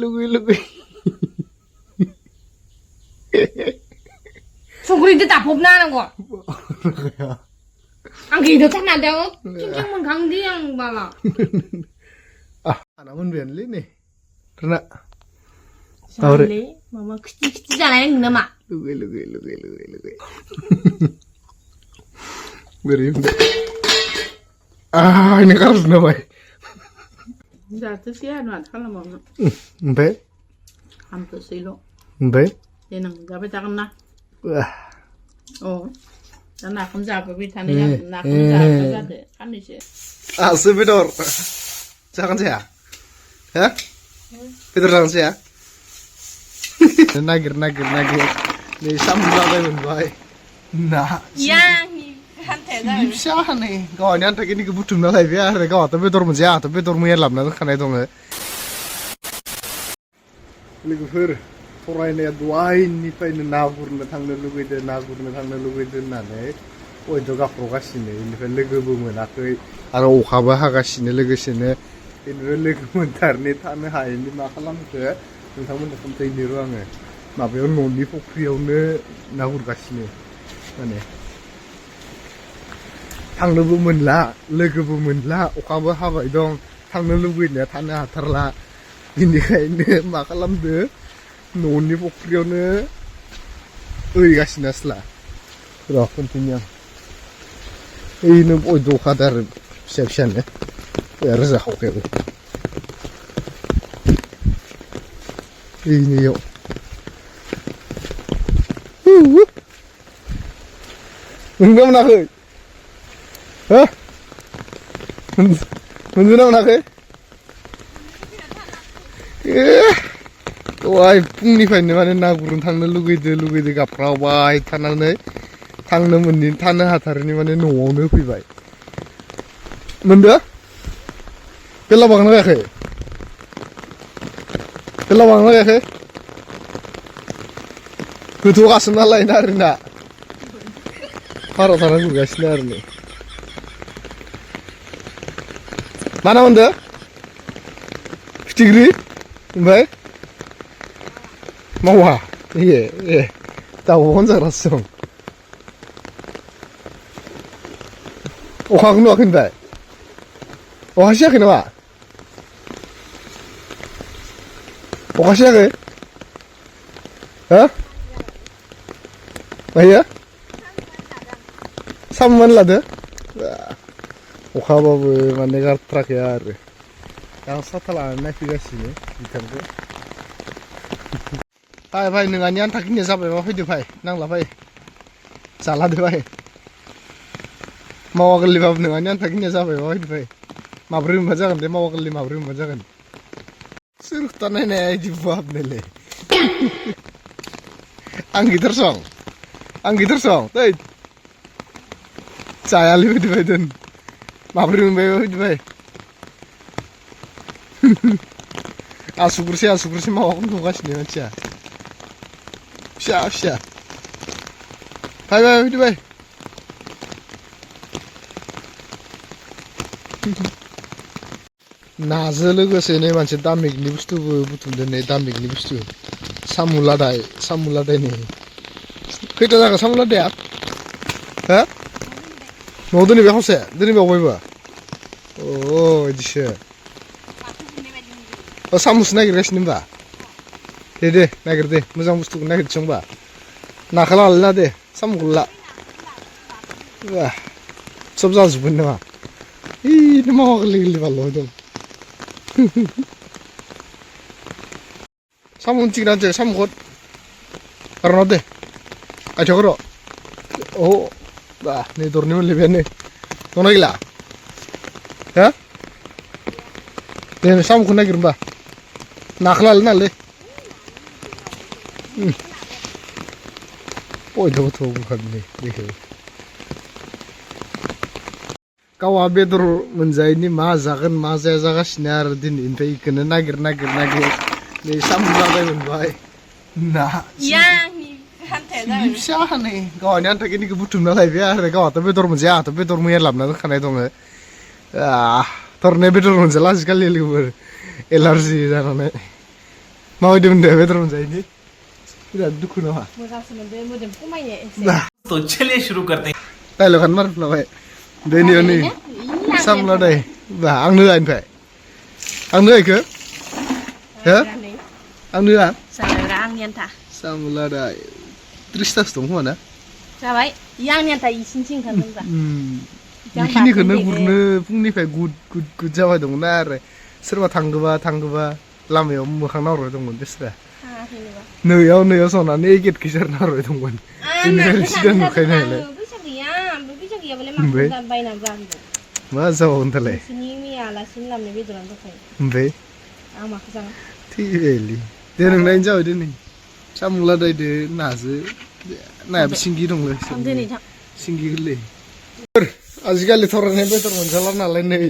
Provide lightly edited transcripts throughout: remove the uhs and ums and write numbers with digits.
लुगै संख्रिदो दाफबना नांगौ आं गिदो थानादों किंकिं मोनखांदि आं बाला आना मोनबायानोलै नै रना जाले मामा खिथि जानाय नों नामा लुगै बोरै होनदो ini harus nabai jatuh sih anu kalau mau embe hampir silo embe denang jabe jangan nah wah oh dan aku jabe bitanya nak jabe jade kan ini sih sebedor jangan saya ya bedor jangan saya nagir nih sambal apa menbai nah yang फिसा नै गावनि आन्था खिनिखौ बुथुमना लायबाय आरो गावहाथ' बेदर मोनसे आंहाथ' बेदर मैया लाबोना दोनखानाय दङ लोगोफोर फरायनाया दहायनिफ्रायनो ना गुरनो थांनो लुगैदो होननानै गयद' गाफ्रावगासिनो बेनिफ्राय लोगोबो मोनाखै आरो अखाबो हागासिनो लोगोसेनो बेनिफ्राय लोगो मोनथारनि थानो हायैनि मा खालामखो नोंथांमोननो खोन्थायनो र' आङो माबायाव न'नि फुख्रियावनो ना गुरगासिनो माने थांनोबो मोनला लोगोबो मोनला अखाबो हाबाय दं थांनो लुबैनाया थानो हाथारला बेनिखायनो मा खालामदो न'नि फुख्रियावनो ओइगासिनो आसला र' खोन्थानि आं ओइनो बयद' अखादो आरो फिसा फिसानो रोजा खावखायाबो ओइनियाव नोंबो मोनाखै Hah? Menurut mana wah, फुंनिफ्रायनो माने ना गुरनो थांनो लुगैदो गाबफ्रावबाय थानानै थांनो मोननि थानो हाथारनि माने न'आवनो फैबाय मोनदो बेला बांना गायाखै गोथौगासिनो नालाय ना आरोना भारत थाना गुरगासिनो आरो नै mana मोनदो फिथिख्रि ओमफ्राय मावा दाउब'खौनो जाग्रासो दं अखाखौ नुवाखै ओमफ्राय अखा सियाखै नामा अखा सियाखै हो मायो साम'मान लादो अखाबाबो माने गारथ्राखै आरो आं साथा लानानै नायफैगासिनो बिथांखौ भाइ नोंहानि आन्थाखिनिया जाबायबा फैदो भाइ नांला भाइ जालादो भाइ मावा गोरलैबाबो नोंहानि आन्थाखिनिया जाबायबा फैदो भाइ माब्रै मोनबा जागोन दे मावा गोरलै माब्रै मोनबा जागोन सोर खोथा नायनाया इदि बुहाबनोलै आं गिदिर सं दै जायालै फैदो भाइ दोन माब्रै मोनबाय फैदोबाय आसुगुरसे मावाखौनो नुगासिनो मानसिया फिसा भाइ फैदोबाय नाजों लोगोसे नै मोनसे दामिकनि बुस्थुबो बुथुमदों नै दामिकनि बुस्थु साम' लादाय नै खैथा जागोन साम' लादाया हो न'आव दोनैबाय खावसे दोनैबावबायबो इदिसो साम'सो नागिरगासिनो होनबा दे नागिर दे मोजां बुस्थुखौ नागिरसै होनबा नाखौ लालाय ना दे साम'खौ ला सब जाजोब्बाय नामा इनो मावा गोरलै बाल' दं साम' उनथिगोना साम'खौ गारना दे आथियाव र' नै दरनै मोनलायबायानो दंना गैला हो दे साम'खौ नागिर होनबा नाखौ लालाय नालै बयद' बुंखादों बेखौ गावहा बेदर मोनजायैनि मा जागोन मा जाया जागासिनो आरो दिनै ओमफ्राय बेखौनो नागिर नै साम' लादाय मोनबाय ना फिसा नै गावहानि आन्थाखिनिखौ बुथुमना लायबाय आरो गावहाथ' बेदर मोनसे आंहाथ' बेदर मैया लाबोना दोनखानाय दङ थारमाने बेदर मोनजाला आजिखालि लोगोफोर एलार्जि जानानै माबायदि मोनदों बेदर मोनजायैनि बिराद दुखु नामा मोजांसो मोनदों मोदोम खमायनो एसे तो चलिए शुरू करते हैं डायलग खान मारफ्लाबाय दैनियाव नै सामला दै बा आंनो होआ आंनो होइखो हो आंनो होआ जाग्रा आंनि आन्था सामला दै 30थासो दं खोमा ना जाबाय इ आंनि आन्था इसिनिसो ओंखारदों दा बेखिनिखौनो गुरनो फुंनिफ्राय गुद जाबाय दंमोन आरो सोरबा थांगोबा लामायाव मोखां नाहरबाय दंमोन बिसोरा नैयाव सनानै गेटखै सोर नाहरबाय दंमोन बेनिफ्राय सिगां नुखायो नालाय फैसा गैयाबालाय माखौ बायनानै जाहैगोन मा जाबावगोन दालाय नोंसोरनि मैया आलासिनि लाबोनाय बेदरानो दंखायो ओमफ्राय आं माखौ जागोन थैबायलै दे नोंनायनो जाबाय दिनै सामुला दायदो नाजो नायाबो सिंगि दंलै सिंगि गोरलै आजिखालि थरायनाय बेदर मोनजाला नालाय नै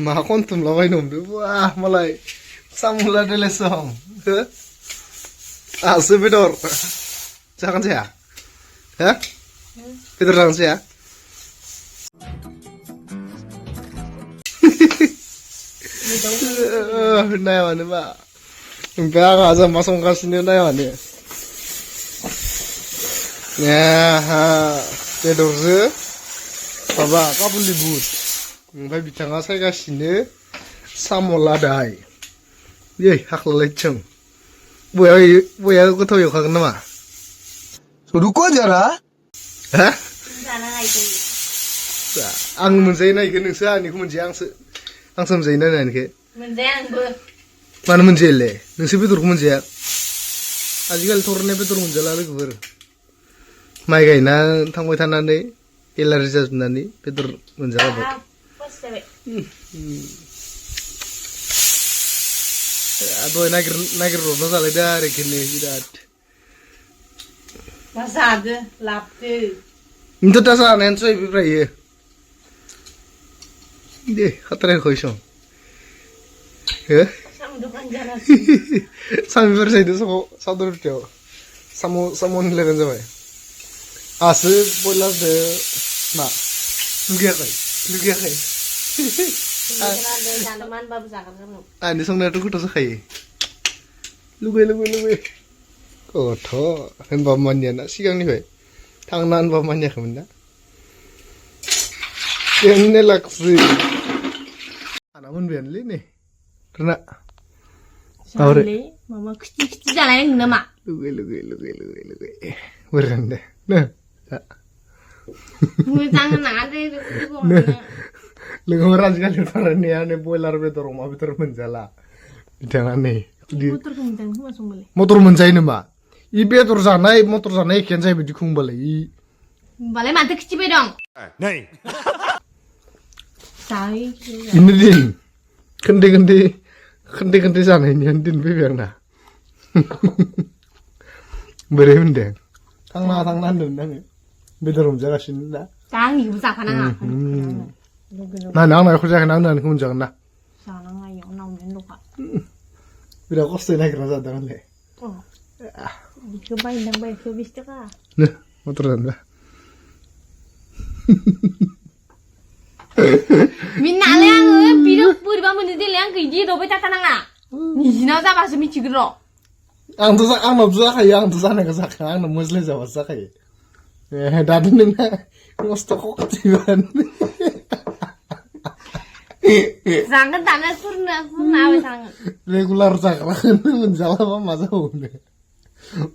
मा खनथुमलाबायनो हमदों बा मालाय सामुला दायलाय सं हो आहासो बेदर जागोन जाया हो बेदर जागोन जाया नायानो मा ओमफ्राय आंहा जाम्बा संगासिनो नायानो बेदरजों माबा काबुलि बुट ओमफ्राय बिथाङा सायगासिनो साम' लादाय ये हाख्लालायथिं बया गोथाव एवखागोन नामा रुको जरा हा आं मोनजायो नायखो नोंसो आंनिखौ मोनजाया आंसो मोनजायो नायनायनिखो मोनजाया आंबो मानो मोनजायालै नोंसो बेदरखौ मोनजाया आजिखालि थरनाय बेदर मोनजाला लोगोफोर माइ गायना थांबाय थानानै एलार्जि जाजोबनानै बेदर मोनजालाबाय दहाय नागिरहरना जालायदो आरो बेखौनो बिराद मा जादो लाबदो नोंथ' दा जानायानो जाहैबाय दे खाथाराखै सं हो सामिफोर जाहैदो सावदर रुटियाव साम'नि लागानो जाबाय आहासो बयलारदो मा लुगैयाखै आंनि संनायाथ' गोथाव जाखायो लुगै गथ' होनबा मानियाना सिगांनिफ्राय थांना होनबा मानियाखैमोन ना केन्ने लाक्सि आना मोनबायानोलै नै रोना जालै मामा खिथि जानाय नों नामा लुगै बोरैनो दे नो मोजां होनाङा दे लोगोफोर आजिखालि फरायनायानो बयलार बेदर अमा बेदर मोनजाला बिथाङा नै मटर मोनजायो नामा इ बेदर जानाय मटर जानाय एखेयानो जायो बिदि खुंबालाय होमबालाय माथो खिथिबाय दं इनो दिन खोनदे जानायनियानो दिन फैबाय आंना बोरै मोनदों थांना होनदोंमोन आङो बेदर मोनजागासिनो दा आंनिखौबो जाफानाङा मानो आंना एख' जायाखै ना आंनिखौ मोनजागोन ना जानाङा इयाव नावनो दखा बिराद खस्थ'यै नागिरना जादों आंलाय बेखौ बायनोबा 120 थाखा नो मटर जानोबा मिनालाय आङो बिराद बोरैबा मोनो देलाय आंखौ इदि एदावबाय थाखानाङा निजिनाव जाबासो मिथिगोन र' आंनाव जाखायो आंथ' जानायखौ जाखाया आंनाव मोज्लाय जाबासो जाखायो दादो नोंना मस्थ' खख'थिबान जागोन दानो खुरना होबाय थानांगोन रेगुलार जाग्राखौनो मोनजालाबा मा जाबावनो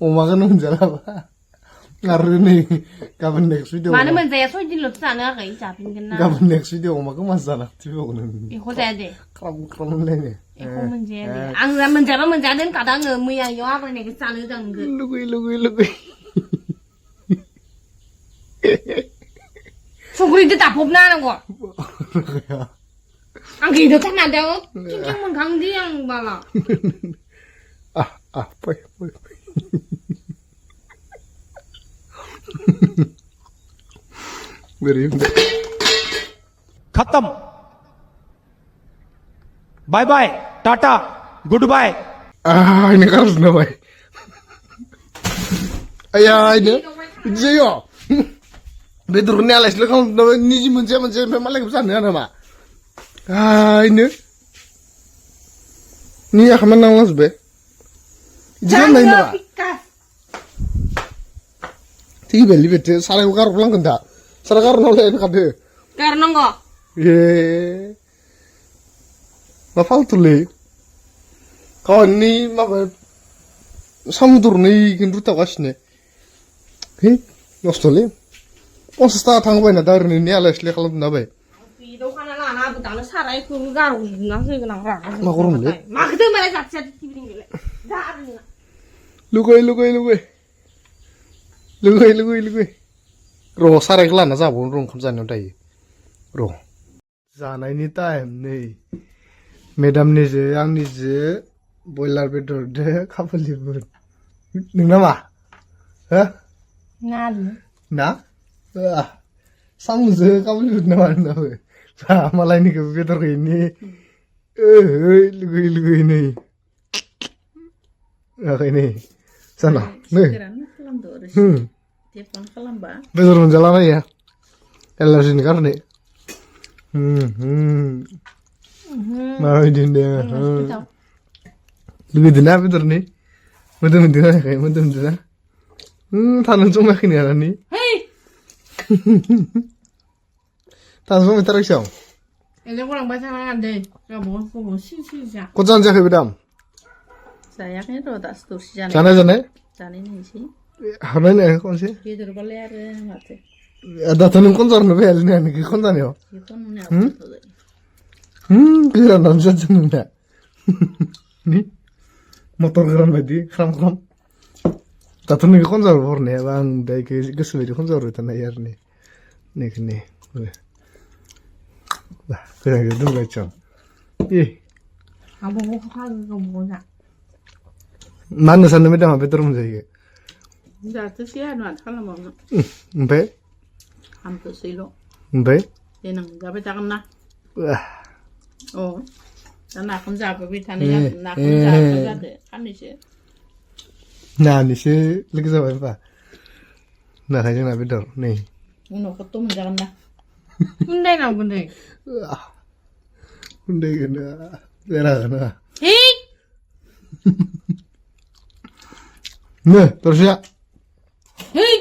अमाखौनो मोनजालाबा आरो नै गाबोन नेक्स्ट भिडिअ मानो मोनजाया 6 दिनल'सो जानो आखै जाफिनगोन ना गाबोन नेक्स्ट भिडिअ अमाखौ मास जाना खिथिबावनो एखौ जाया दे खालामलायनो एखौ मोनजाया दे आं मोनजाबा मोनजादों कादा आङो मैया इयाव आब्रायनायखौ जानो मोजां मोनगोन लुगै संख्रिजों दाफबना होनांगौ आं गैदो थानादों थिं मोनखांदि आं बाला फै बोरै खत्म बाय बाय tata good bye ini harus namai ayah ini jayo bedurnya alas lo kalau namai ini mencet memang lagi pesan ya nama ini ya kaman nanglas be 지금 나 있나? 피카. 되게 벨리 베트 사라고 가로 올라간다. 사라 가로 나올래 이거 가드. Karena kok. 예. 나 팔툴리. 가니 막 사무도르니 근루타 가시네. 에? nostal이. 어스타 당바이나 다르니 알아슬리 칼럼 나바이. Video kana lana budana sarai ku garu nasi kena ra. 막 그러는데? Mak itu malah cat-cat tiring gile. Darna. 루고이 로 사라이 글라나 자보 롱 감자는 다이 로 자나이니 타임 네 매담 니제 양 니제 보일러 베터 데 카플리브 능나마 어? Nadu. 나? 아 사무즈 카플리브 나와나 왜 자, 말라이니 그 베터 이니 루고이 네 아이니 sana nih besar menjalan ya elas ini karena mau dinda lebih dinda betul nih betul kayak betul tanam cuma kini ada nih Hei. tanam cuma tarik siang Ini kurang baca nggak deh. Gak bohong, sih ya. kau jangan jaga bedam Saya kan roda stus jane. jane Ini sih. hari ini kau sih Gitu boleh ada mati. ada tanam konser nih bel nih konser nih Itu nih apa tuh? kira nanti jangan nih nih motor keren banget kram tatun nih konser borne bang dai kesel konser itu nih ya nih lah kira gitu macam Apa mau kamu nggak? mana sana medam apa terus aja Jatuh sih anu kalau mau mbe hampir silo. mbe Tenang, jabe jangan nah. wah Oh. Dan aku jabe bitanya, nak jabe jabe kan sih. nah ini sih lagi sama apa nah aja nabi dor nih Uno ketemu jangan nah. Bunda na bunda. udah kena era kena Hei. nih terus ya Hei.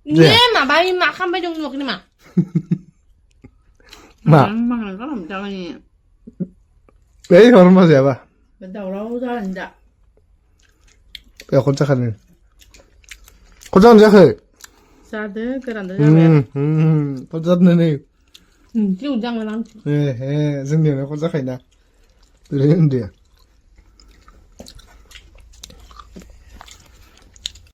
Iya. Ini mah bayi makan baju nuk ini mah. mak Makan kalau jangan ni. hormat siapa Betul lah jangan dah. ya koncakan koncakan siapa Sade kerana jabe. koncakan nih Ciu jangan nanti. 승리는 혼자 가있나? 그래, 근데.